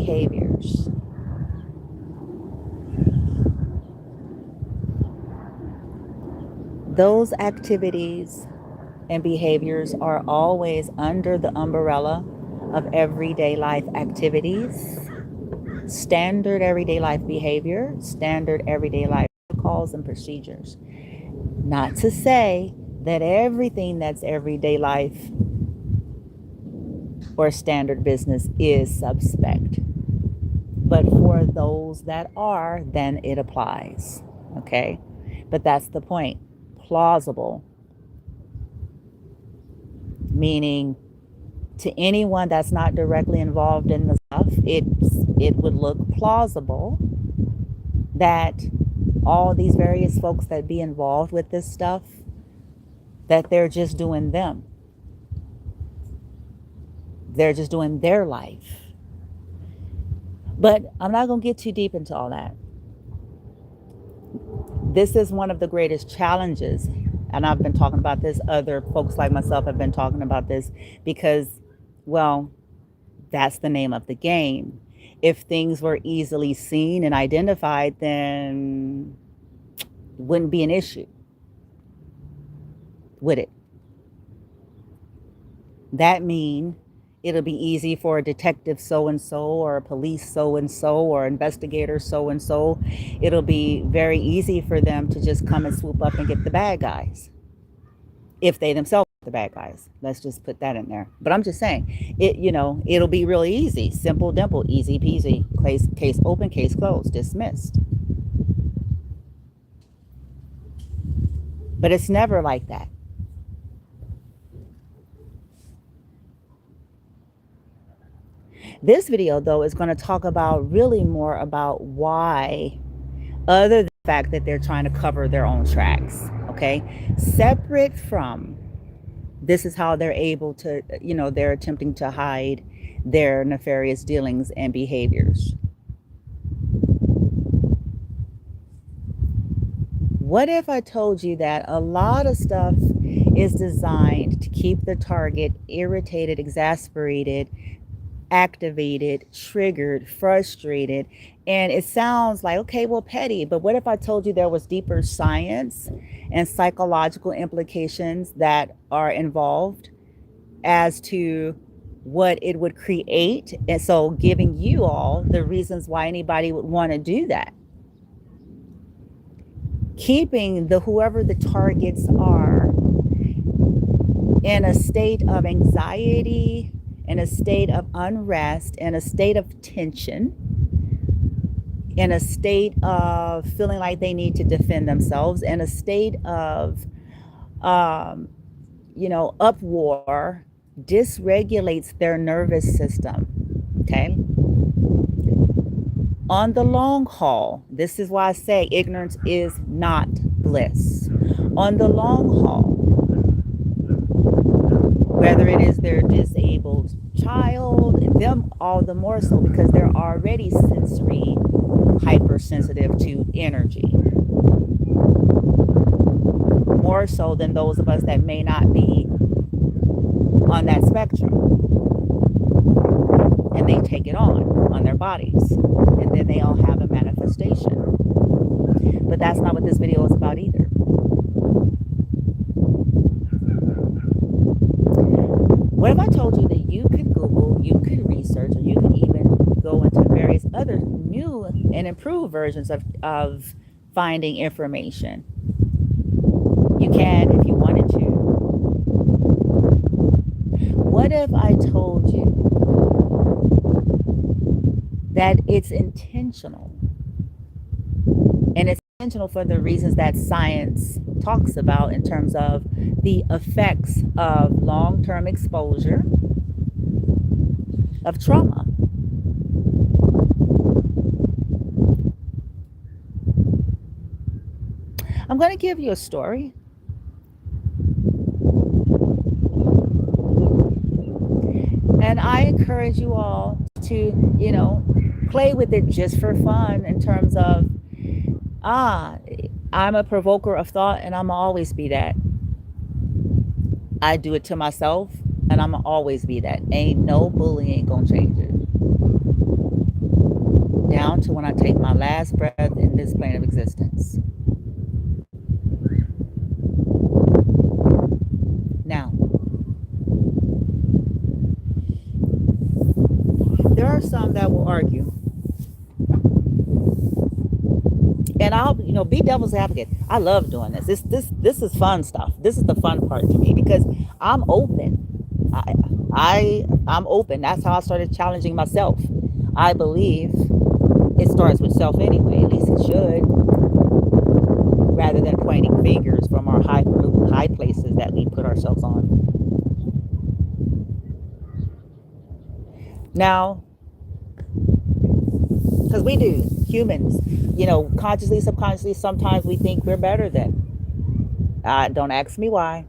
behaviors. Those activities and behaviors are always under the umbrella of everyday life activities, standard everyday life behavior, standard everyday life protocols and procedures. Not to say that everything that's everyday life or standard business is suspect, but for those that are, then it applies. Okay, but that's the point. Plausible, meaning to anyone that's not directly involved in the stuff, it would look plausible that all these various folks that be involved with this stuff, that they're just doing them. They're just doing their life. But I'm not going to get too deep into all that. This is one of the greatest challenges, and I've been talking about this. Other folks like myself have been talking about this because, well, that's the name of the game. If things were easily seen and identified, then it wouldn't be an issue, would it? That mean it'll be easy for a detective so-and-so or a police so-and-so or investigator so-and-so. It'll be very easy for them to just come and swoop up and get the bad guys. If they themselves are the bad guys. Let's just put that in there. But I'm just saying, it'll be really easy. Simple, dimple, easy peasy. Case open, case closed, dismissed. But it's never like that. This video, though, is going to talk about really more about why, other than the fact that they're trying to cover their own tracks, okay? Separate from, this is how they're able to, they're attempting to hide their nefarious dealings and behaviors. What if I told you that a lot of stuff is designed to keep the target irritated, exasperated, activated, triggered, frustrated, and it sounds like, okay, well, petty, but what if I told you there was deeper science and psychological implications that are involved as to what it would create? And so giving you all the reasons why anybody would want to do that. Keeping whoever the targets are in a state of anxiety, in a state of unrest, in a state of tension, in a state of feeling like they need to defend themselves, in a state of, uproar, dysregulates their nervous system, okay? On the long haul, this is why I say ignorance is not bliss. On the long haul, whether it is their disabled child, them all the more so because they're already sensory hypersensitive to energy. More so than those of us that may not be on that spectrum. And they take it on their bodies. And then they all have a manifestation. But that's not what this video is about either. What if I told you that you could Google, you could research, or you could even go into various other new and improved versions of finding information? You can if you wanted to. What if I told you that it's intentional? And it's intentional for the reasons that science talks about in terms of the effects of long-term exposure of trauma. I'm going to give you a story. And I encourage you all to, play with it just for fun in terms of, I'm a provoker of thought and I'm always be that. I do it to myself and I'm always be that. Ain't no bully ain't gonna change it. to when I take my last breath in this plane of existence. Now, there are some that will argue, and I'll, be devil's advocate. I love doing this. This is fun stuff. This is the fun part to me because I'm open. I'm open. That's how I started challenging myself. I believe it starts with self anyway. At least it should, rather than pointing fingers from our high places that we put ourselves on. Now, because we do, humans, consciously, subconsciously, sometimes we think we're better than. Don't ask me why,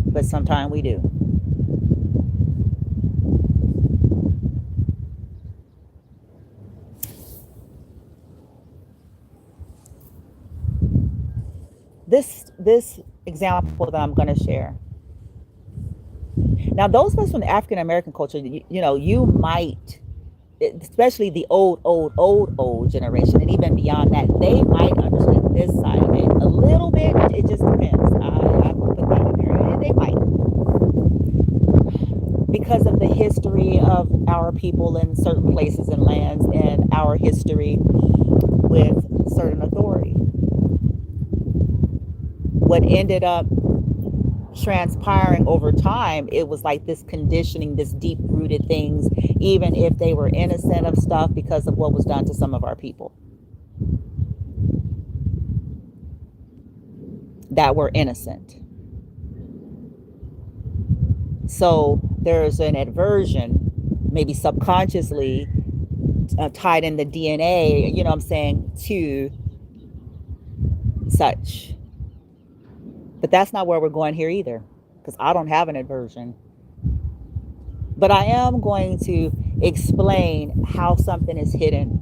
but sometimes we do. This example that I'm going to share. Now, those of us from the African American culture, you might, especially the old generation, and even beyond that, they might understand this side of it a little bit. It just depends. I will put that in there, and they might, because of the history of our people in certain places and lands, and our history with certain authority. What ended up transpiring over time, it was like this conditioning, this deep rooted things, even if they were innocent of stuff because of what was done to some of our people that were innocent. So there's an aversion, maybe subconsciously tied in the DNA, you know what I'm saying, to such. But that's not where we're going here either, because I don't have an aversion. But I am going to explain how something is hidden.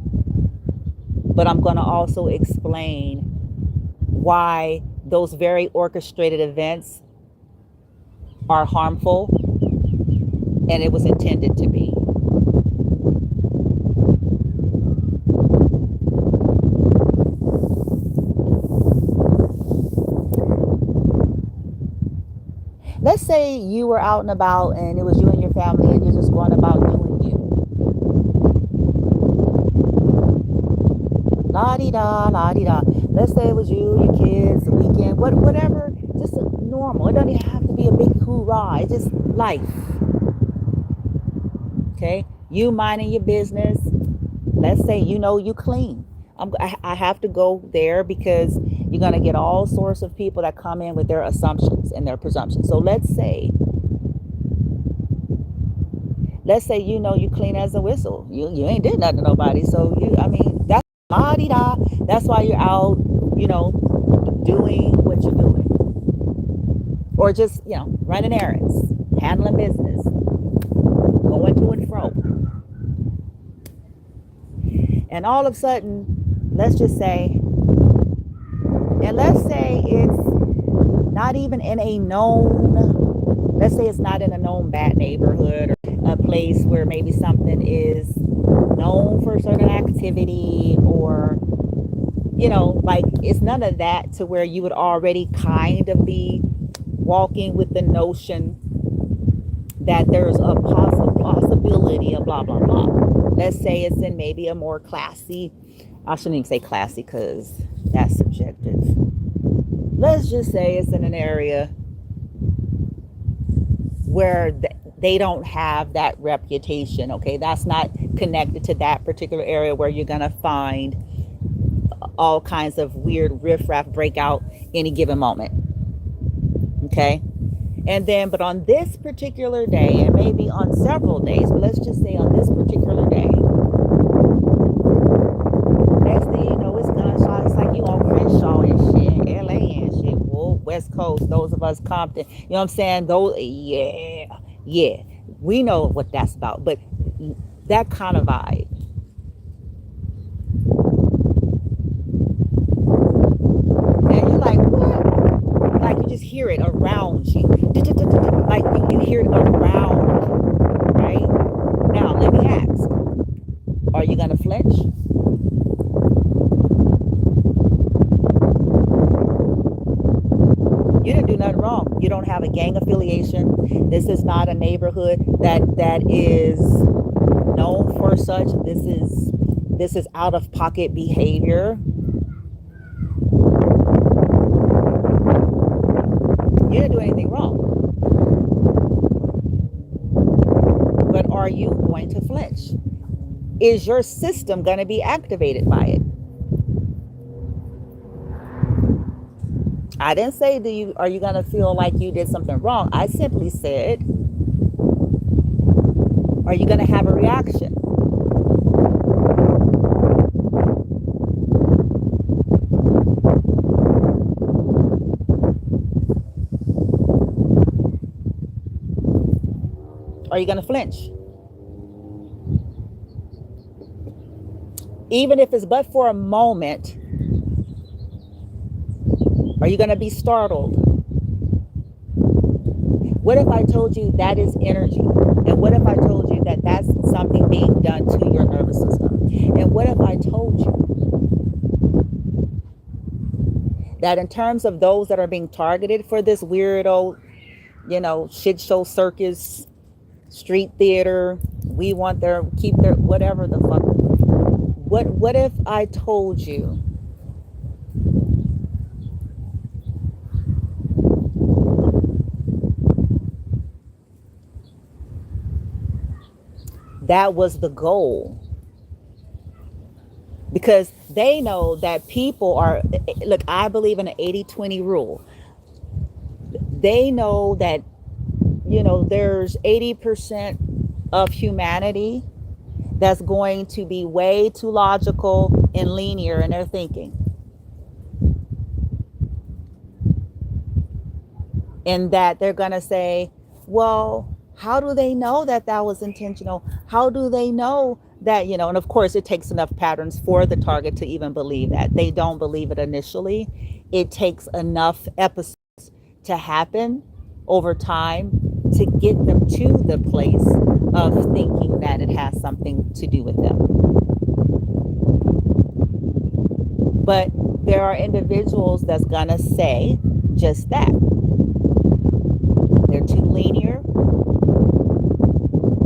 But I'm going to also explain why those very orchestrated events are harmful, and it was intended to be. Let's say you were out and about and it was you and your family and you're just going about doing you. La-di-da, la-di-da. Let's say it was you, your kids, the weekend, whatever, just normal. It doesn't even have to be a big hoorah. It's just life. Okay? You minding your business. Let's say you clean. I have to go there because you're going to get all sorts of people that come in with their assumptions and their presumptions. So let's say you clean as a whistle. You ain't did nothing to nobody. So that's la-di-da. That's why you're out, doing what you're doing. Or just, running errands, handling business, going to and fro. And all of a sudden, let's say it's not even in a known, let's say it's not in a known bad neighborhood or a place where maybe something is known for a certain activity, or, like it's none of that to where you would already kind of be walking with the notion that there's a possibility of blah, blah, blah. Let's say it's in maybe a more classy, I shouldn't even say classy because that's subjective. Let's just say it's in an area where they don't have that reputation, okay? That's not connected to that particular area where you're going to find all kinds of weird riffraff break out any given moment, okay? And then, but on this particular day, and maybe on several days, but let's just say on this particular day, next thing you know, it's gunshots. It's like you on Crenshaw and shit, LA and shit, West Coast, those of us Compton, you know what I'm saying? Those, yeah, we know what that's about, but that kind of vibe. And you're like, what? Like you just hear it around you. Like you hear it around, right? Now, let me ask, Are you going to flinch? You didn't do nothing wrong. You don't have a gang affiliation. This is not a neighborhood that is known for such. This is out of pocket behavior. You didn't do anything wrong. But are you going to flinch? Is your system going to be activated by it? I didn't say are you going to feel like you did something wrong? I simply said, are you going to have a reaction? Are you going to flinch? Even if it's but for a moment, are you going to be startled? What if I told you that is energy? And what if I told you that that's something being done to your nervous system? And what if I told you that in terms of those that are being targeted for this weirdo, shit show, circus, street theater, we want keep their whatever the fuck. What if I told you that was the goal? Because they know that people are, look, I believe in an 80-20 rule. They know that, there's 80% of humanity that's going to be way too logical and linear in their thinking. And that they're going to say, well, how do they know that that was intentional? How do they know that, and of course it takes enough patterns for the target to even believe that. They don't believe it initially. It takes enough episodes to happen over time to get them to the place of thinking that it has something to do with them. But there are individuals that's gonna say just that. They're too linear,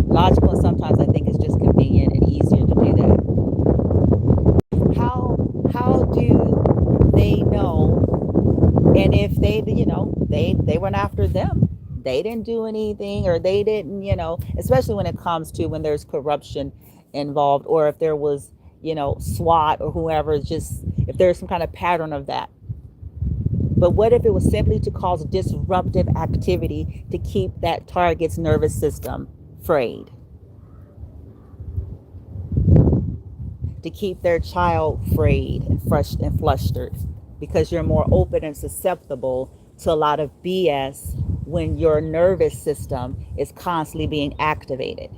logical, and sometimes I think it's just convenient and easier to do that. How do they know? And if they went after them, they didn't do anything, or they didn't, especially when it comes to when there's corruption involved, or if there was, SWAT or whoever, just if there's some kind of pattern of that. But what if it was simply to cause disruptive activity to keep that target's nervous system frayed? To keep their child frayed and flustered, because you're more open and susceptible to a lot of BS when your nervous system is constantly being activated.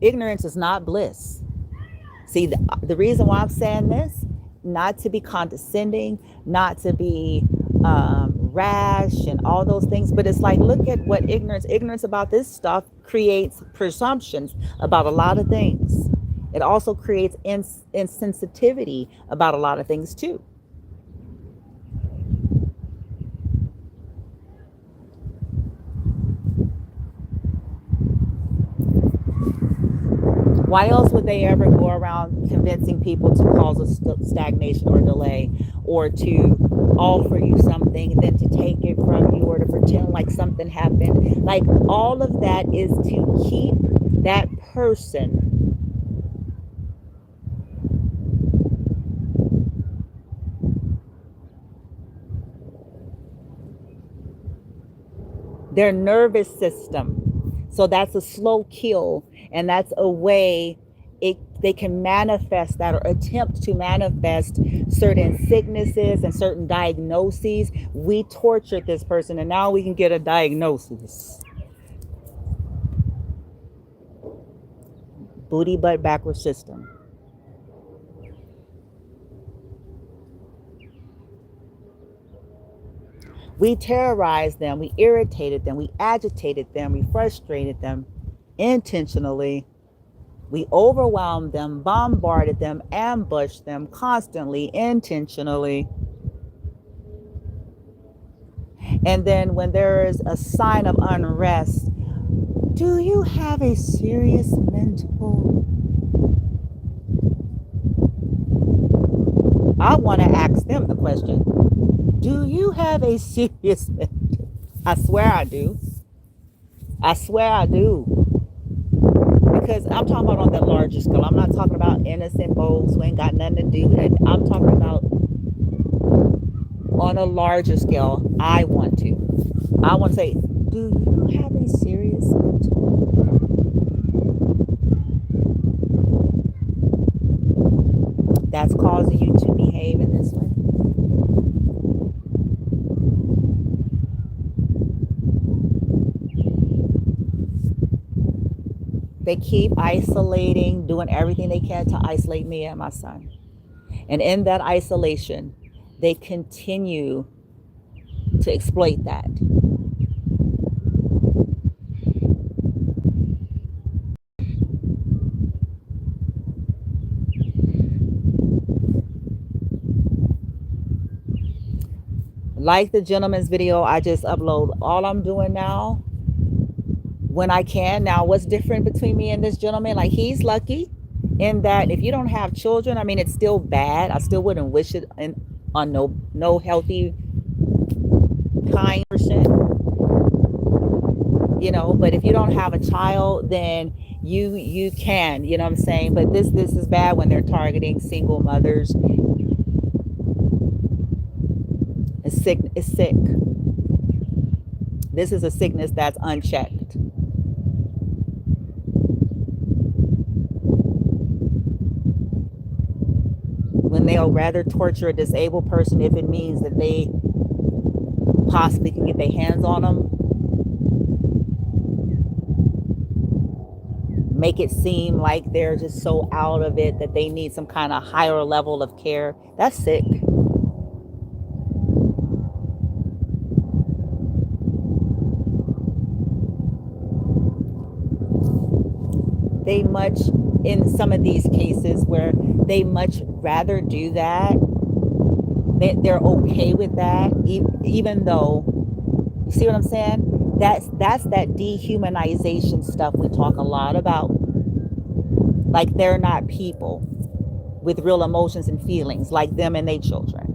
Ignorance is not bliss. See, the reason why I'm saying this, not to be condescending, not to be rash and all those things, but it's like, look at what ignorance about this stuff creates presumptions about a lot of things. It also creates insensitivity about a lot of things too. Why else would they ever go around convincing people to cause a stagnation or delay, or to offer you something and then to take it from you, or to pretend like something happened? Like, all of that is to keep that person their nervous system. So that's a slow kill, and that's a way they can manifest that, or attempt to manifest certain sicknesses and certain diagnoses. We tortured this person and now we can get a diagnosis. Booty butt backward system. We terrorized them, we irritated them, we agitated them, we frustrated them intentionally. We overwhelmed them, bombarded them, ambushed them constantly, intentionally. And then when there is a sign of unrest, do you have a serious mental? I want to ask them the question. Do you have a serious mental? I swear I do. I swear I do. Because I'm talking about on the larger scale. I'm not talking about innocent folks who ain't got nothing to do with it. I'm talking about on a larger scale. I want to say, do you have a serious mental? That's causing you to behave in this way? They keep isolating, doing everything they can to isolate me and my son. And in that isolation, they continue to exploit that. Like the gentleman's video I just upload, all I'm doing now, when I can. Now, what's different between me and this gentleman? Like, he's lucky in that if you don't have children, I mean, it's still bad. I still wouldn't wish it on no healthy, kind person, But if you don't have a child, then you can, you know what I'm saying? But this is bad when they're targeting single mothers. It's sick. It's sick. This is a sickness that's unchecked. When they'll rather torture a disabled person if it means that they possibly can get their hands on them, make it seem like they're just so out of it that they need some kind of higher level of care. That's sick. They much, in some of these cases where they much rather do that, they're okay with that, even though, you see what I'm saying? That's that dehumanization stuff we talk a lot about. Like, they're not people with real emotions and feelings like them and their children.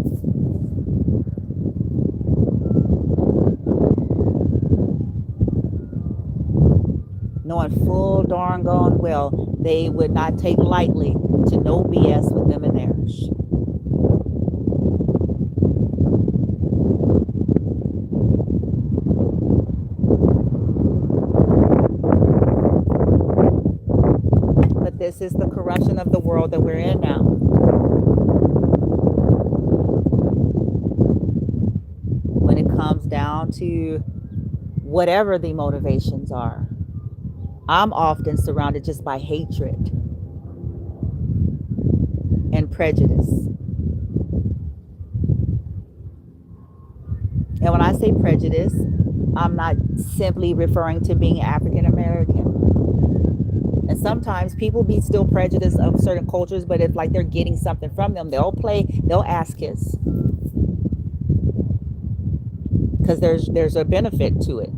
Knowing full darn gone well they would not take lightly to no BS with them and theirs. But this is the corruption of the world that we're in now. When it comes down to whatever the motivations are, I'm often surrounded just by hatred and prejudice. And when I say prejudice, I'm not simply referring to being African American. And sometimes people be still prejudiced of certain cultures, but if like they're getting something from them, they'll ask kiss. Because there's a benefit to it.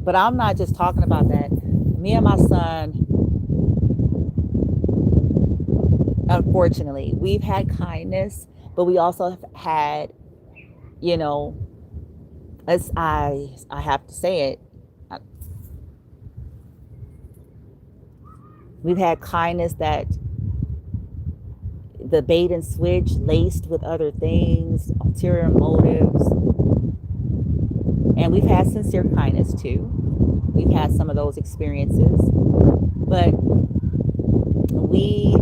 But I'm not just talking about that. Me and my son, unfortunately, we've had kindness, but we also have had, as I have to say it, we've had kindness that the bait and switch laced with other things, ulterior motives. And we've had sincere kindness too. We've had some of those experiences. But we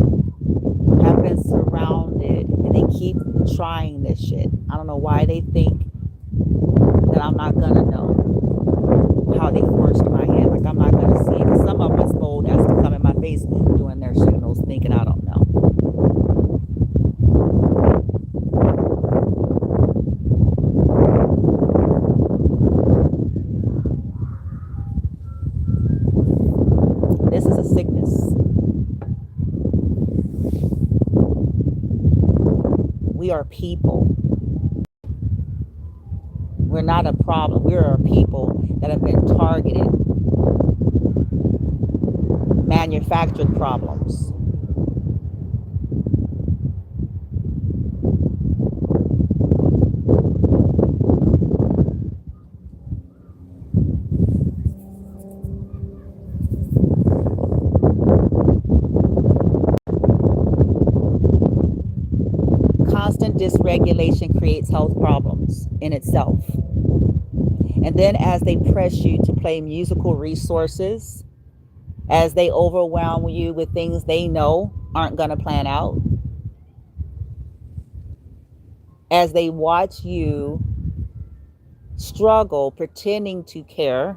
have been surrounded, and they keep trying this shit. I don't know why they think that I'm not gonna know how they forced my hand. Like, I'm not gonna see it. Some of them as bold as to come in my face doing their shit. Those sickness. We are people. We're not a problem. We are people that have been targeted, manufactured problems. Constant dysregulation creates health problems in itself. And then as they press you to play musical resources, as they overwhelm you with things they know aren't going to plan out, as they watch you struggle pretending to care,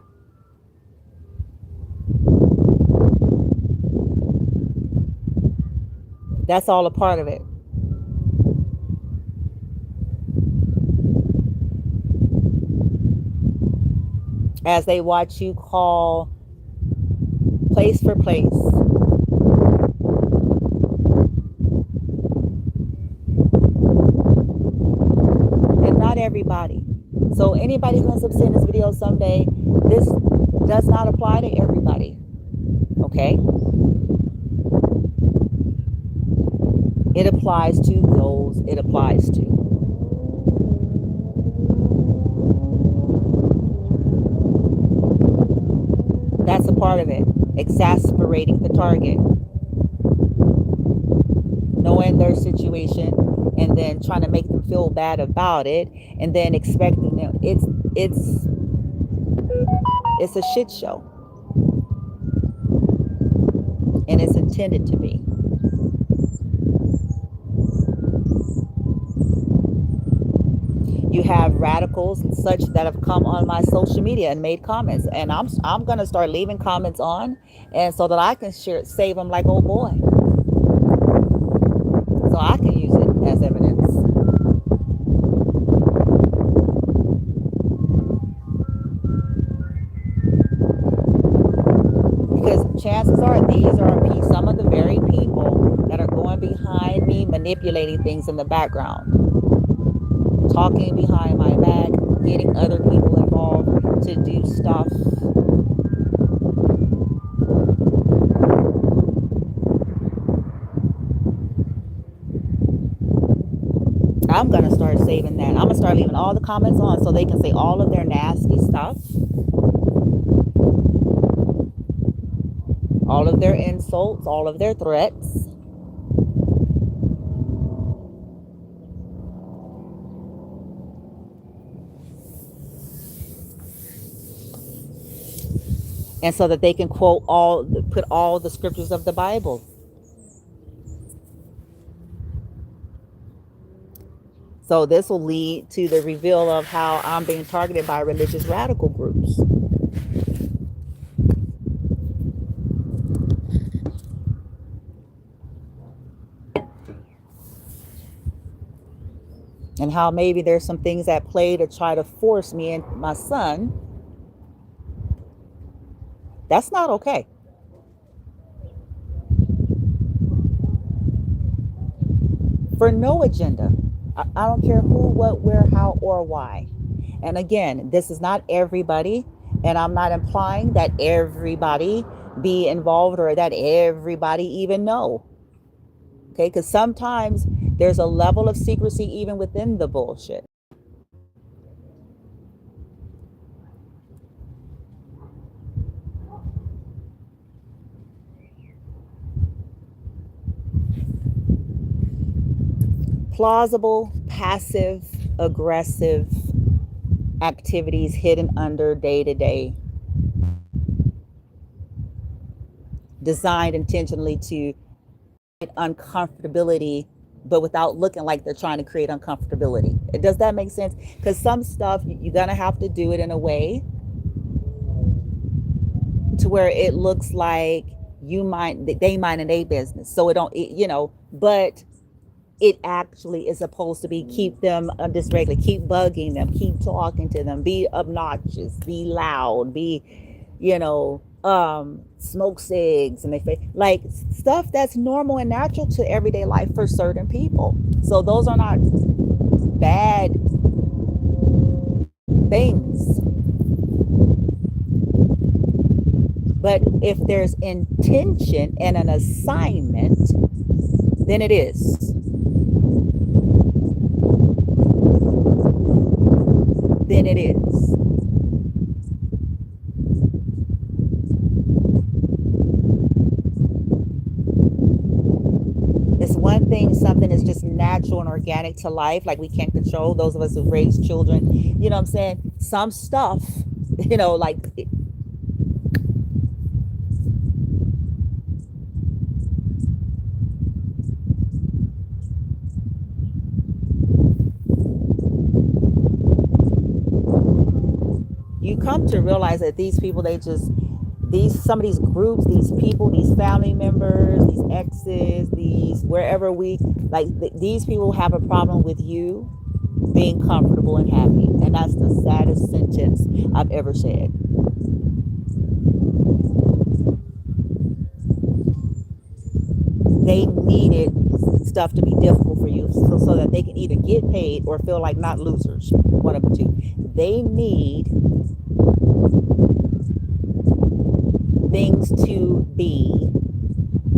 that's all a part of it. As they watch you call place for place, and not everybody. So anybody who ends up seeing this video someday, this does not apply to everybody. Okay? It applies to those it applies to. That's a part of it. Exasperating the target. Knowing their situation and then trying to make them feel bad about it and then expecting them. It's a shit show. And it's intended to be. You have radicals and such that have come on my social media and made comments, and I'm gonna start leaving comments on, and so that I can save them like old boy, so I can use it as evidence. Because chances are these are some of the very people that are going behind me, manipulating things in the background. Talking behind my back, getting other people involved to do stuff. I'm going to start saving that. I'm going to start leaving all the comments on so they can say all of their nasty stuff. All of their insults, all of their threats. And so that they can put all the scriptures of the Bible. So this will lead to the reveal of how I'm being targeted by religious radical groups. And how maybe there's some things at play to try to force me and my son. That's not okay. For no agenda. I don't care who, what, where, how, or why. And again, this is not everybody. And I'm not implying that everybody be involved or that everybody even know. Okay, because sometimes there's a level of secrecy even within the bullshit. Plausible, passive, aggressive activities hidden under day-to-day, designed intentionally to create uncomfortability, but without looking like they're trying to create uncomfortability. Does that make sense? Because some stuff you're gonna have to do it in a way to where it looks like they mind their business, so it don't, but it actually is supposed to be keep them dysregulated, keep bugging them, keep talking to them, be obnoxious, be loud, be, smoke cigs, and they like stuff that's normal and natural to everyday life for certain people. So those are not bad things. But if there's intention and an assignment, then it is. Then it is. It's one thing, something is just natural and organic to life, like we can't control, those of us who've raised children, you know what I'm saying? Some stuff, like you come to realize that these people, some of these groups, these people, these family members, these exes, these wherever these people have a problem with you being comfortable and happy. And that's the saddest sentence I've ever said. They needed stuff to be difficult for you so that they can either get paid or feel like not losers. One of the two. They need things to be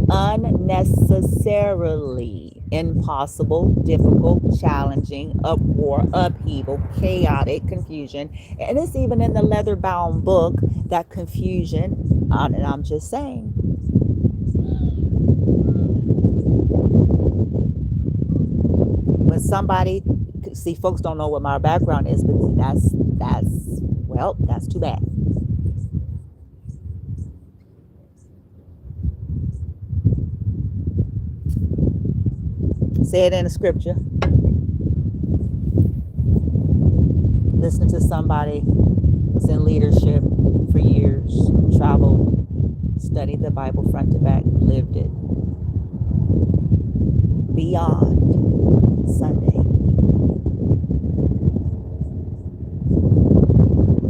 unnecessarily impossible, difficult, challenging, uproar, upheaval, chaotic, confusion. And it's even in the leather-bound book, that confusion, and I'm just saying. When somebody, see, folks don't know what my background is, but that's too bad. Say it in the scripture. Listen to somebody who's in leadership for years, traveled, studied the Bible front to back, lived it. Beyond Sunday.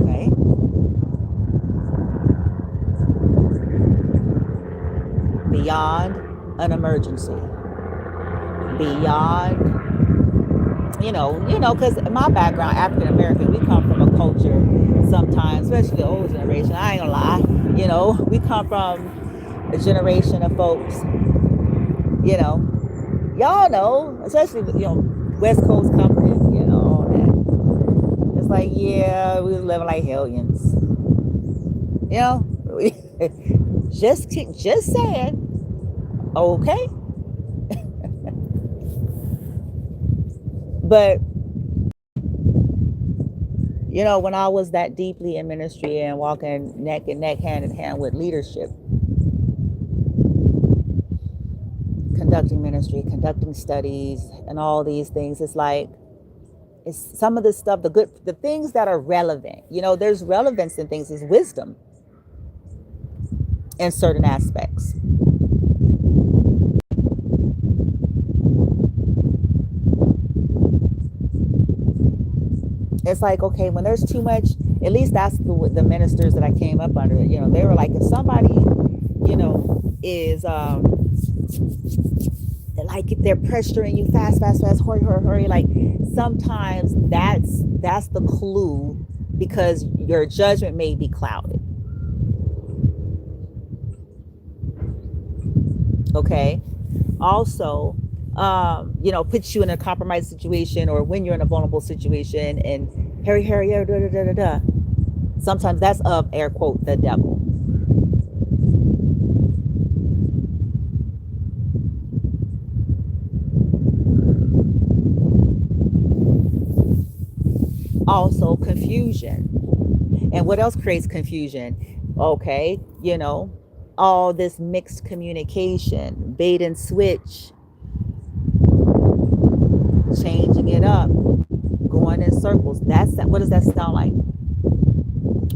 Okay? Beyond an emergency. Beyond, because my background, African American, we come from a culture sometimes, especially the older generation, I ain't gonna lie, we come from a generation of folks, y'all know, especially, West Coast companies, all that. It's like, yeah, we was living like hellions. Just saying, okay. But, when I was that deeply in ministry and walking neck and neck, hand in hand with leadership, conducting ministry, conducting studies, and all these things, it's like, it's some of the stuff, the things that are relevant. There's relevance in things, is wisdom in certain aspects. It's like, okay, when there's too much, at least that's the ministers that I came up under, they were like, if somebody, is, like they're pressuring you fast, hurry, like sometimes that's the clue, because your judgment may be clouded. Okay. Also, puts you in a compromised situation, or when you're in a vulnerable situation, and hurry, sometimes that's of, air quote, the devil. Also, confusion. And what else creates confusion? Okay, all this mixed communication, bait and switch, changing it up, going in circles. What does that sound like?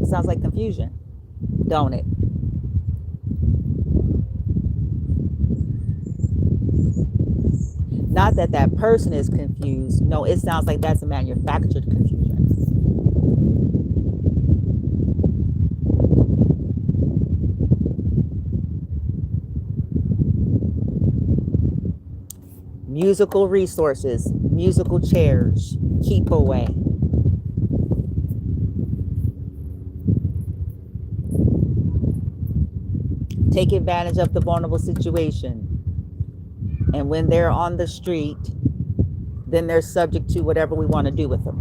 It sounds like confusion, don't it? Not that that person is confused. No, it sounds like that's a manufactured confusion. Musical resources, musical chairs, keep away. Take advantage of the vulnerable situation. And when they're on the street, then they're subject to whatever we want to do with them.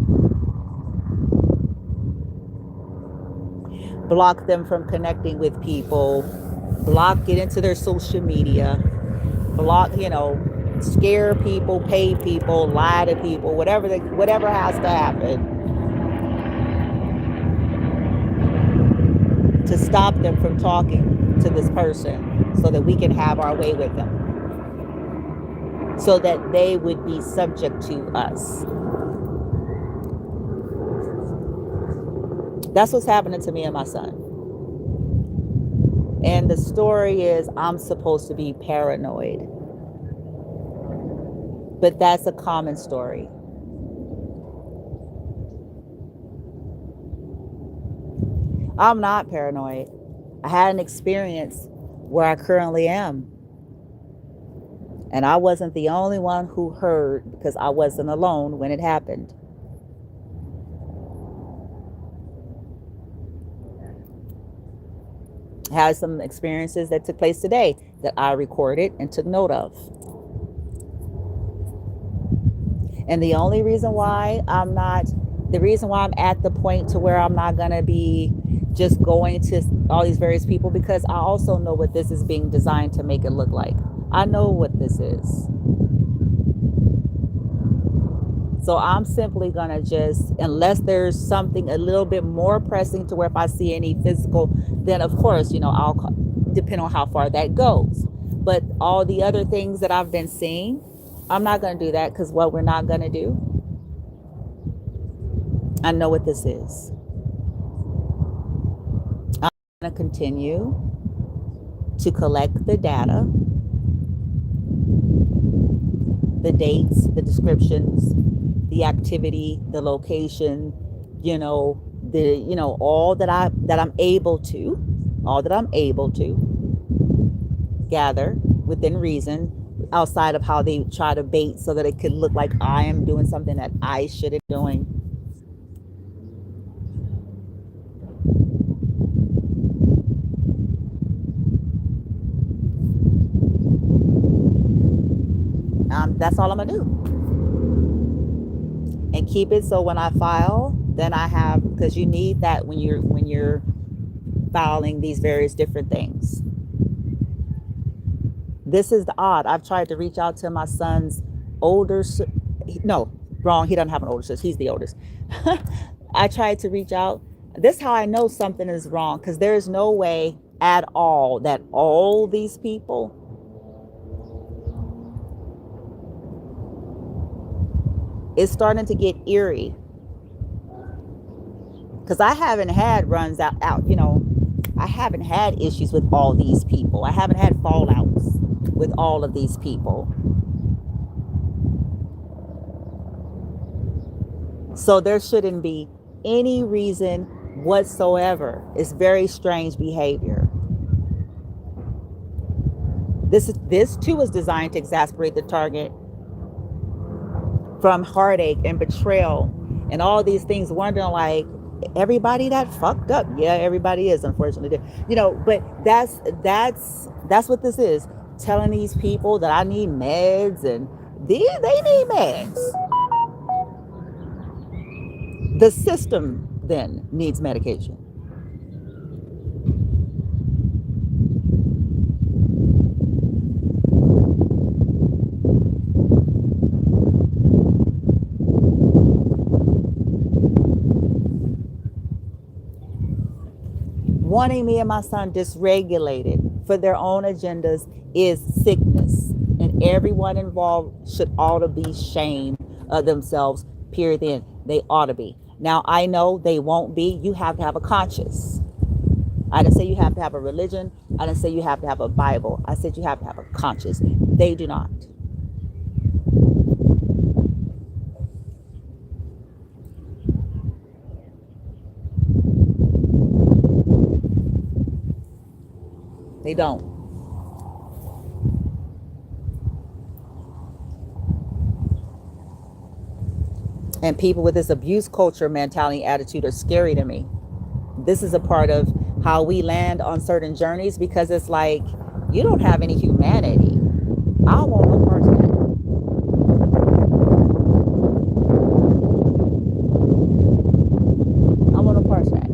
Block them from connecting with people. Block, get into their social media. Block, scare people, pay people, lie to people, whatever has to happen to stop them from talking to this person so that we can have our way with them. So that they would be subject to us. That's what's happening to me and my son. And the story is I'm supposed to be paranoid. But that's a common story. I'm not paranoid. I had an experience where I currently am. And I wasn't the only one who heard, because I wasn't alone when it happened. I had some experiences that took place today that I recorded and took note of. And the only reason why I'm at the point to where I'm not going to be just going to all these various people, because I also know what this is being designed to make it look like. I know what this is. So I'm simply going to just, unless there's something a little bit more pressing to where if I see any physical, then of course, I'll depend on how far that goes. But all the other things that I've been seeing, I'm not going to do that, because what we're not going to do, I know what this is. I'm going to continue to collect the data, the dates, the descriptions, the activity, the location, all that I'm able to gather within reason, outside of how they try to bait so that it could look like I am doing something that I shouldn't be doing. That's all I'm gonna do. And keep it so when I file, then I have, because you need that when you're filing these various different things. This is the odd. I've tried to reach out to my son's older, no, wrong. He doesn't have an older sister. He's the oldest. I tried to reach out. This is how I know something is wrong, because there is no way at all that all these people is starting to get eerie, because I haven't had runs out, I haven't had issues with all these people. I haven't had fallouts with all of these people. So there shouldn't be any reason whatsoever. It's very strange behavior. This too is designed to exasperate the target from heartache and betrayal and all these things, wondering like, everybody that fucked up. Yeah, everybody is, unfortunately. But that's what this is. Telling these people that I need meds, and they need meds. The system then needs medication. Wanting me and my son dysregulated for their own agendas is sickness, and everyone involved should ought to be ashamed of themselves, period. Then they ought to be. Now I know they won't be. You have to have a conscience. I didn't say you have to have a religion. I didn't say you have to have a Bible. I said you have to have a conscience. They do not. They don't. And people with this abuse culture mentality attitude are scary to me. This is a part of how we land on certain journeys, because it's like, you don't have any humanity. I want no part of that. I want no part of that.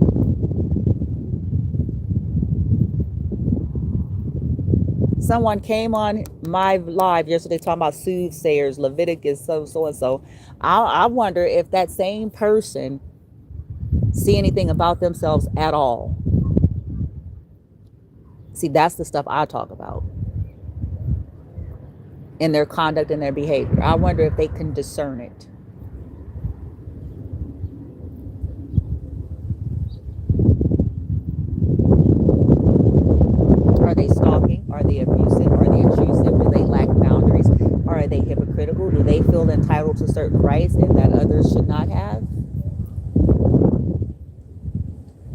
Someone came on my live yesterday talking about soothsayers, Leviticus, so and so. I wonder if that same person see anything about themselves at all. See, that's the stuff I talk about in their conduct and their behavior. I wonder if they can discern it. Are they stalking? Are they abusive? Are they intrusive? Do they lack boundaries? Are they hypocritical? Do they feel entitled to certain rights and that others should not have?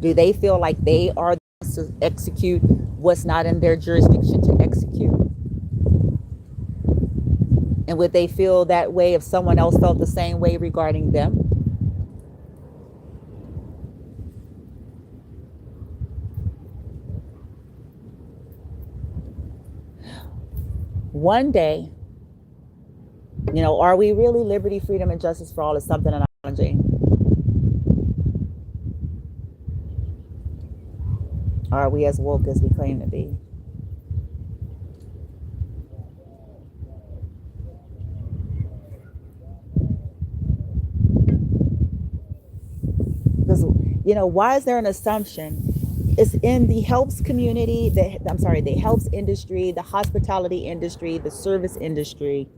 Do they feel like they are to execute what's not in their jurisdiction to execute? And would they feel that way if someone else felt the same way regarding them? One day, are we really liberty, freedom, and justice for all is something analogy? Are we as woke as we claim to be? Because, why is there an assumption? It's in the helps community, the helps industry, the hospitality industry, the service industry,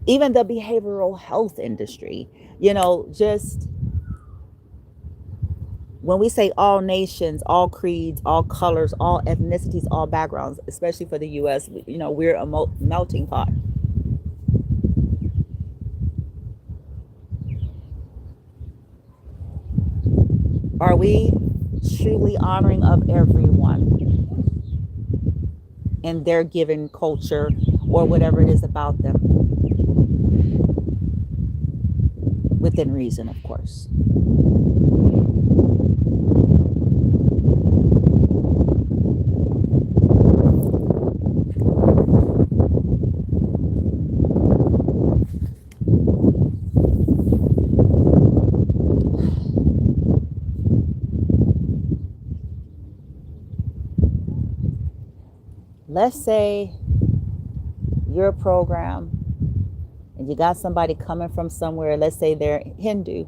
even the behavioral health industry. Just when we say all nations, all creeds, all colors, all ethnicities, all backgrounds, especially for the US, we're a melting pot. Are we truly honoring of everyone in their given culture or whatever it is about them? Within reason, of course. Let's say you're a program and you got somebody coming from somewhere, let's say they're Hindu.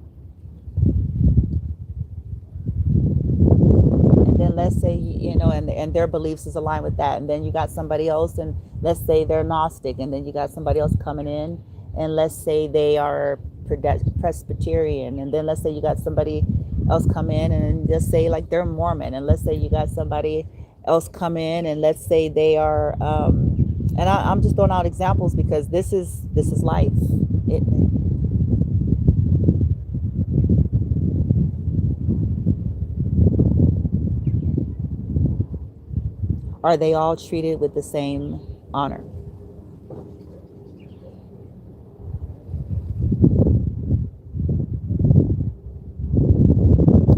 And then let's say, and their beliefs is aligned with that. And then you got somebody else, and let's say they're Gnostic. And then you got somebody else coming in, and let's say they are Presbyterian. And then let's say you got somebody else come in and just say like they're Mormon. And let's say you got somebody else come in and let's say they are and I'm just throwing out examples because this is life. Are they all treated with the same honor?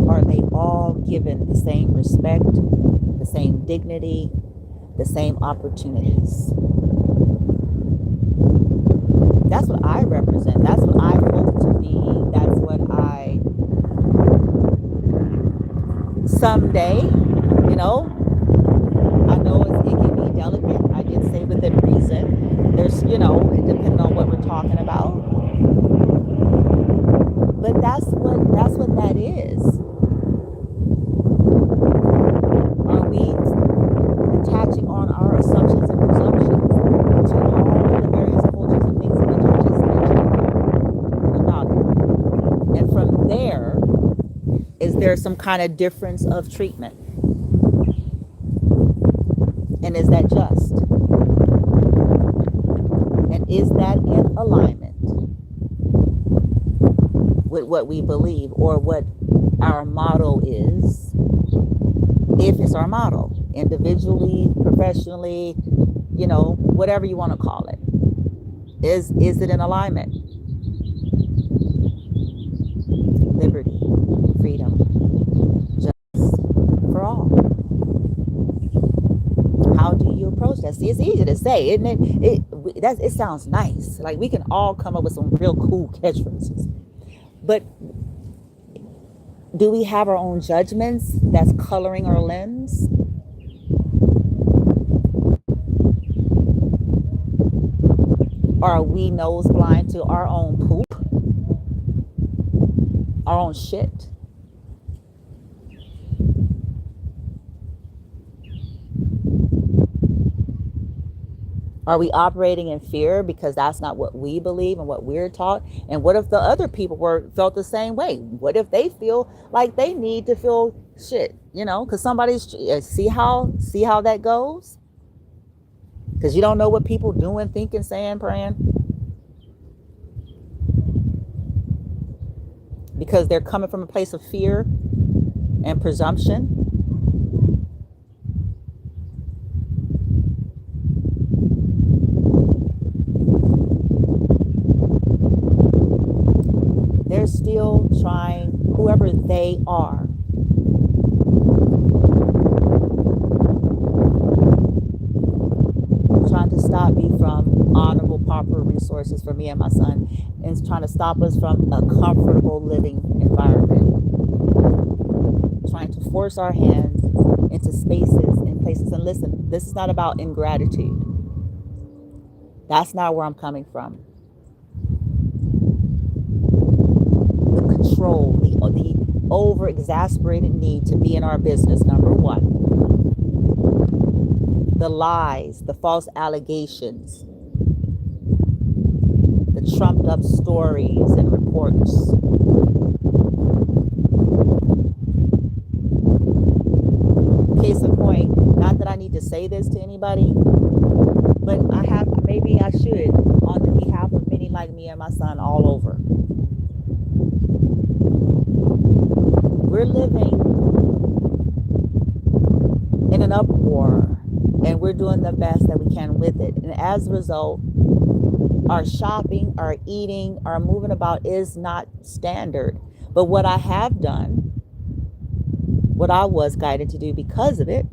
Are they all given the same respect, the same dignity, the same opportunities? That's what I represent. That's what I hope to be. That's what I someday, I know it can be delicate. I did say within reason. There's, depending on what we're talking about. But that's what that is. Are we attaching on our assumptions and presumptions to all the various cultures and things that you just mentioned about it? And from there, is there some kind of difference of treatment? And is that just? And is that in alignment with what we believe or what our motto is? If it's our motto, individually, professionally, whatever you want to call it, is it in alignment? do you approach that? See, it's easy to say, isn't it? It sounds nice. Like we can all come up with some real cool catchphrases. But do we have our own judgments that's coloring our lens? Or are we nose blind to our own poop, our own shit? Are we operating in fear because that's not what we believe and what we're taught? And what if the other people felt the same way? What if they feel like they need to feel shit, because somebody's see how that goes? Because you don't know what people doing, thinking, saying, praying. Because they're coming from a place of fear and presumption. They're still trying, whoever they are, trying to stop me from honorable, proper resources for me and my son, and trying to stop us from a comfortable living environment. Trying to force our hands into spaces and places. And listen, this is not about ingratitude. That's not where I'm coming from. The control, the over-exasperated need to be in our business, number one. The lies, the false allegations, the trumped up stories and reports. Case in point, not that I need to say this to anybody, but maybe I should, on the behalf of many like me and my son all over. We're living in an uproar, and we're doing the best that we can with it. And as a result, our shopping, our eating, our moving about is not standard. But what I have done, what I was guided to do because of it,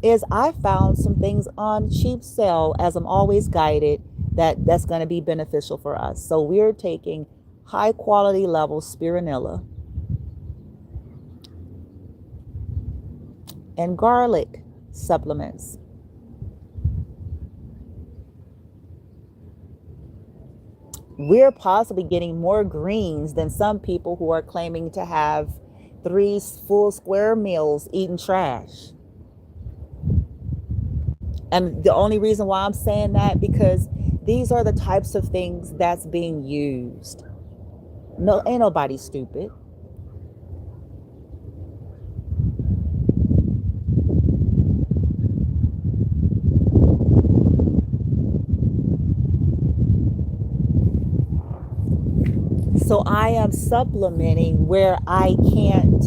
is I found some things on cheap sale, as I'm always guided, that's going to be beneficial for us. So we're taking high quality level spirulina and garlic supplements. We're possibly getting more greens than some people who are claiming to have 3 full square meals eating trash. And the only reason why I'm saying that, because these are the types of things that's being used. No, ain't nobody stupid. So I am supplementing where I can't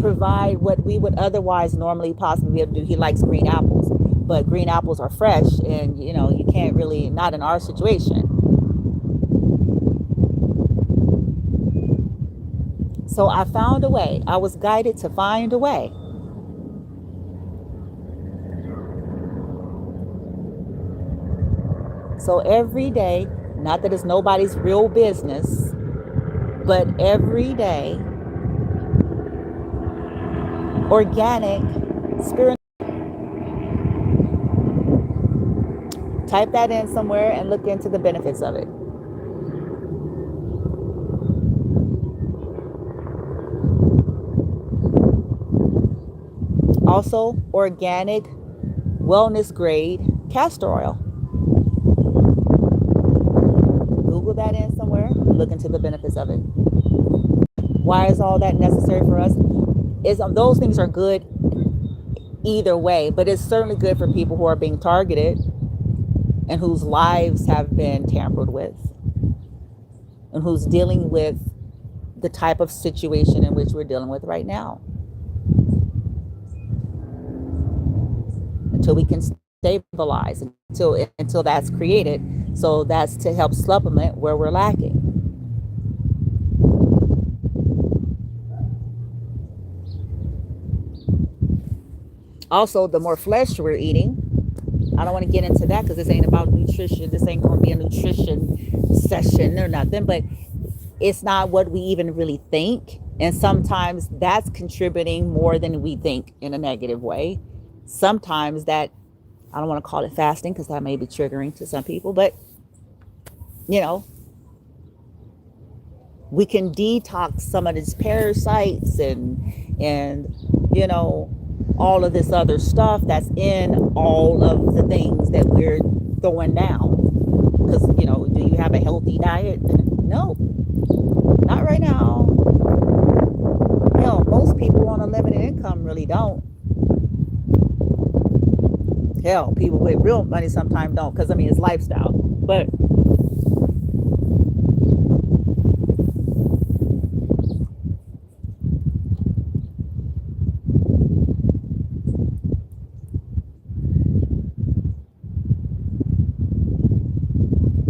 provide what we would otherwise normally possibly be able to do. He likes green apples, but green apples are fresh, and you can't really, not in our situation. So I found a way. I was guided to find a way. So every day, not that it's nobody's real business, but every day, organic spirit. Type that in somewhere and look into the benefits of it. Also, organic, wellness grade castor oil. Google that in somewhere, look into the benefits of it. Why is all that necessary for us? Those things are good either way, but it's certainly good for people who are being targeted and whose lives have been tampered with, and who's dealing with the type of situation in which we're dealing with right now. Until we can stabilize, until that's created. So that's to help supplement where we're lacking. Also, the more flesh we're eating, I don't want to get into that because this ain't about nutrition. This ain't going to be a nutrition session or nothing, but it's not what we even really think. And sometimes that's contributing more than we think in a negative way. Sometimes that, I don't want to call it fasting because that may be triggering to some people, but you know, we can detox some of these parasites and you know, all of this other stuff that's in all of the things that we're throwing down. Because, you know, do you have a healthy diet? No, not right now. Hell, most people on a limited income really don't. Hell, people with real money sometimes don't, because I mean, it's lifestyle. But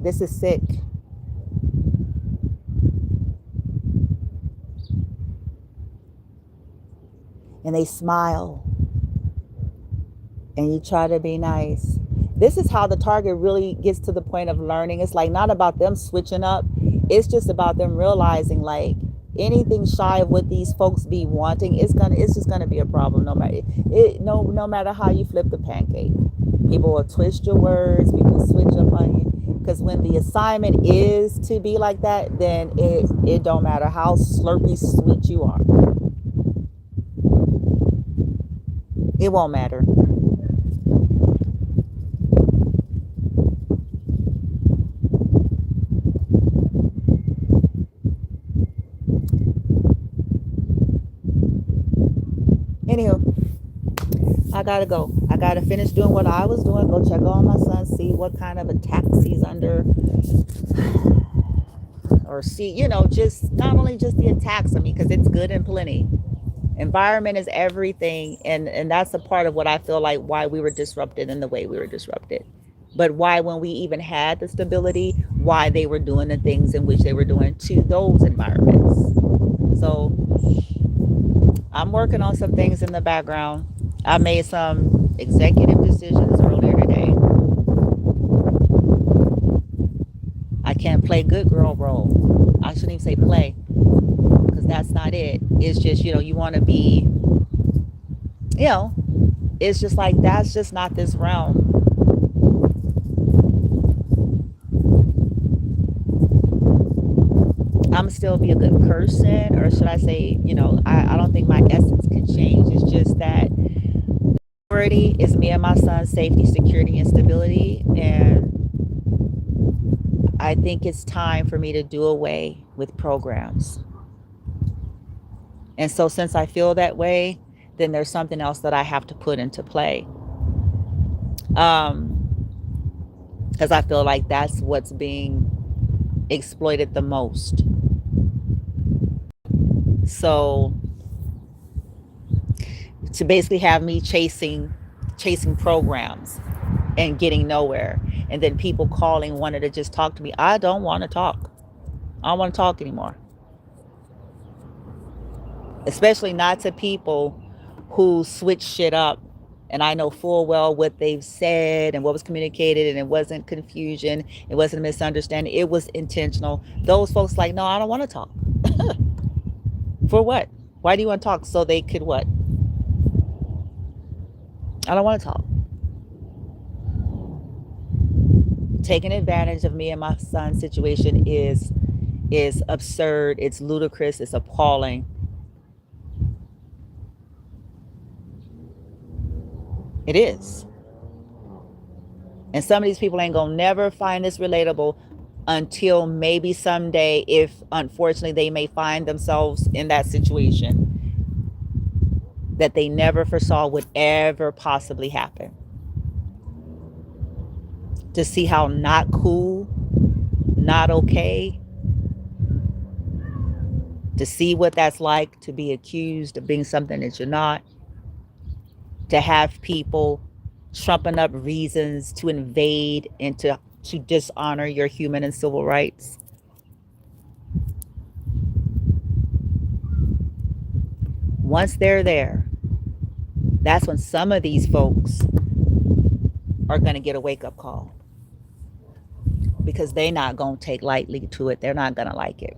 this is sick. And they smile and you try to be nice. This is how the target really gets to the point of learning. It's like not about them switching up. It's just about them realizing like anything shy of what these folks be wanting, it's just gonna be a problem no matter how you flip the pancake. People will twist your words, people will switch up on you. Because when the assignment is to be like that, then it don't matter how slurpy sweet you are. It won't matter. Anywho, I gotta go. I gotta finish doing what I was doing. Go check on my son, see what kind of attacks he's under, or see, you know, just not only just the attacks. I mean, because it's good and plenty. Environment is everything, and that's a part of what I feel like why we were disrupted in the way we were disrupted. But why, when we even had the stability, why they were doing the things in which they were doing to those environments. So I'm working on some things in the background. I made some executive decisions earlier today. I can't play good girl role. I shouldn't even say play, because that's not it. It's just, you know, you want to be, you know, it's just like that's just not this realm. I'm still be a good person, or should I say, you know, I don't think my essence could change. It's just that priority is me and my son's safety, security, and stability. And I think it's time for me to do away with programs. And so since I feel that way, then there's something else that I have to put into play. Because I feel like that's what's being exploited the most. So to basically have me chasing programs and getting nowhere, and then people calling wanted to just talk to me. I don't want to talk. I don't want to talk anymore. Especially not to people who switch shit up. And I know full well what they've said and what was communicated, and it wasn't confusion, it wasn't a misunderstanding, it was intentional. Those folks like, no, I don't want to talk. For what? Why do you want to talk? So they could what? I don't want to talk. Taking advantage of me and my son's situation is absurd, it's ludicrous, it's appalling. It is. And some of these people ain't gonna never find this relatable until maybe someday, if unfortunately they may find themselves in that situation that they never foresaw would ever possibly happen. To see how not cool, not okay, to see what that's like to be accused of being something that you're not, to have people trumping up reasons to invade and to dishonor your human and civil rights. Once they're there, That's when some of these folks are going to get a wake-up call, because they're not going to take lightly to it. They're not going to like it.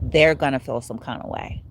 They're going to feel some kind of way.